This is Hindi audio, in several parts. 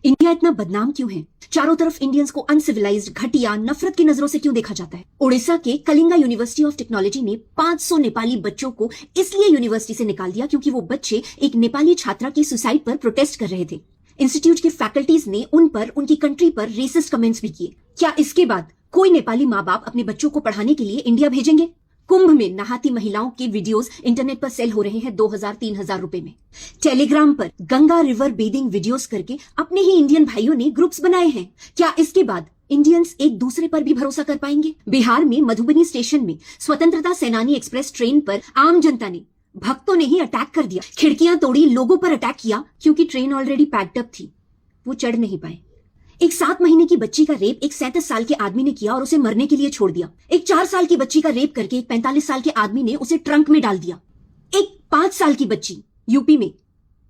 इंडिया इतना बदनाम क्यों है? चारों तरफ इंडियंस को अनसिविलाइज्ड, घटिया, नफरत की नजरों से क्यों देखा जाता है? उड़ीसा के कलिंगा यूनिवर्सिटी ऑफ टेक्नोलॉजी ने 500 नेपाली बच्चों को इसलिए यूनिवर्सिटी से निकाल दिया क्योंकि वो बच्चे एक नेपाली छात्रा के सुसाइड पर प्रोटेस्ट कर रहे थे। इंस्टीट्यूट के फैकल्टीज ने उन पर, उनकी कंट्री पर रेसिस्ट कमेंट्स भी किए। क्या इसके बाद कोई नेपाली माँ बाप अपने बच्चों को पढ़ाने के लिए इंडिया भेजेंगे? कुंभ में नहाती महिलाओं के वीडियोस इंटरनेट पर सेल हो रहे हैं 2000-3000 रुपए में। टेलीग्राम पर गंगा रिवर बेदिंग वीडियोस करके अपने ही इंडियन भाइयों ने ग्रुप्स बनाए हैं। क्या इसके बाद इंडियंस एक दूसरे पर भी भरोसा कर पाएंगे? बिहार में मधुबनी स्टेशन में स्वतंत्रता सेनानी एक्सप्रेस ट्रेन पर आम जनता ने, भक्तों ने ही अटैक कर दिया। खिड़कियां तोड़ी, लोगों पर अटैक किया क्योंकि ट्रेन ऑलरेडी पैक्ड अप थी। वो चढ़ नहीं पाए। एक 7 महीने की बच्ची का रेप एक 37 साल के आदमी ने किया और उसे मरने के लिए छोड़ दिया। एक 4 साल की बच्ची का रेप करके एक 45 साल के आदमी ने उसे ट्रंक में डाल दिया। एक 5 साल की बच्ची यूपी में,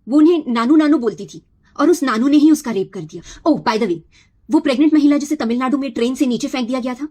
वो उन्हें नानू नानू बोलती थी और उस नानू ने ही उसका रेप कर दिया। ओह बाय द वे, वो प्रेग्नेंट महिला जिसे तमिलनाडु में ट्रेन से नीचे फेंक दिया गया था,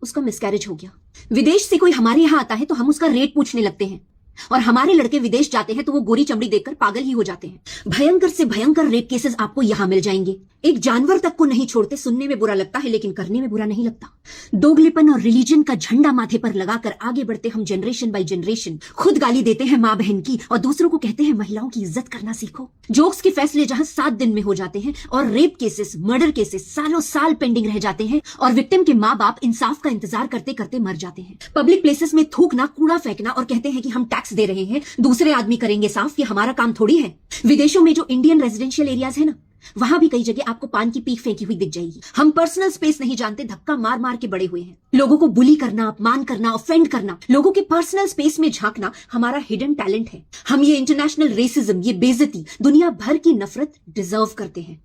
उसका मिसकैरेज हो गया। विदेश से कोई हमारे यहां आता है तो हम उसका रेट पूछने लगते हैं, और हमारे लड़के विदेश जाते हैं तो वो गोरी चमड़ी देखकर पागल ही हो जाते हैं। भयंकर से भयंकर रेप केसेस आपको यहां मिल जाएंगे। एक जानवर तक को नहीं छोड़ते। सुनने में बुरा लगता है लेकिन करने में बुरा नहीं लगता। दोगलेपन और रिलीजन का झंडा माथे पर लगाकर आगे बढ़ते हम जनरेशन बाय जनरेशन खुद गाली देते हैं माँ बहन की और दूसरों को कहते हैं महिलाओं की इज्जत करना सीखो। जोक्स के फैसले जहां 7 दिन में हो जाते हैं और रेप केसेस, मर्डर केसेस सालों साल पेंडिंग रह जाते हैं और विक्टिम के माँ बाप इंसाफ का इंतजार करते करते मर जाते हैं। पब्लिक प्लेसेस में थूकना, कूड़ा फेंकना और कहते हैं कि हम टैक्स दे रहे हैं, दूसरे आदमी करेंगे साफ, ये हमारा काम थोड़ी है। विदेशों में जो इंडियन रेजिडेंशियल एरियाज है ना, वहां भी कई जगह आपको पान की पीक फेंकी हुई दिख जाएगी। हम पर्सनल स्पेस नहीं जानते, धक्का मार मार के बड़े हुए हैं। लोगों को बुली करना, अपमान करना, ऑफेंड करना, लोगों के पर्सनल स्पेस में झांकना हमारा हिडन टैलेंट है। हम ये इंटरनेशनल रेसिज्म, ये बेइज्जती, दुनिया भर की नफरत डिजर्व करते हैं।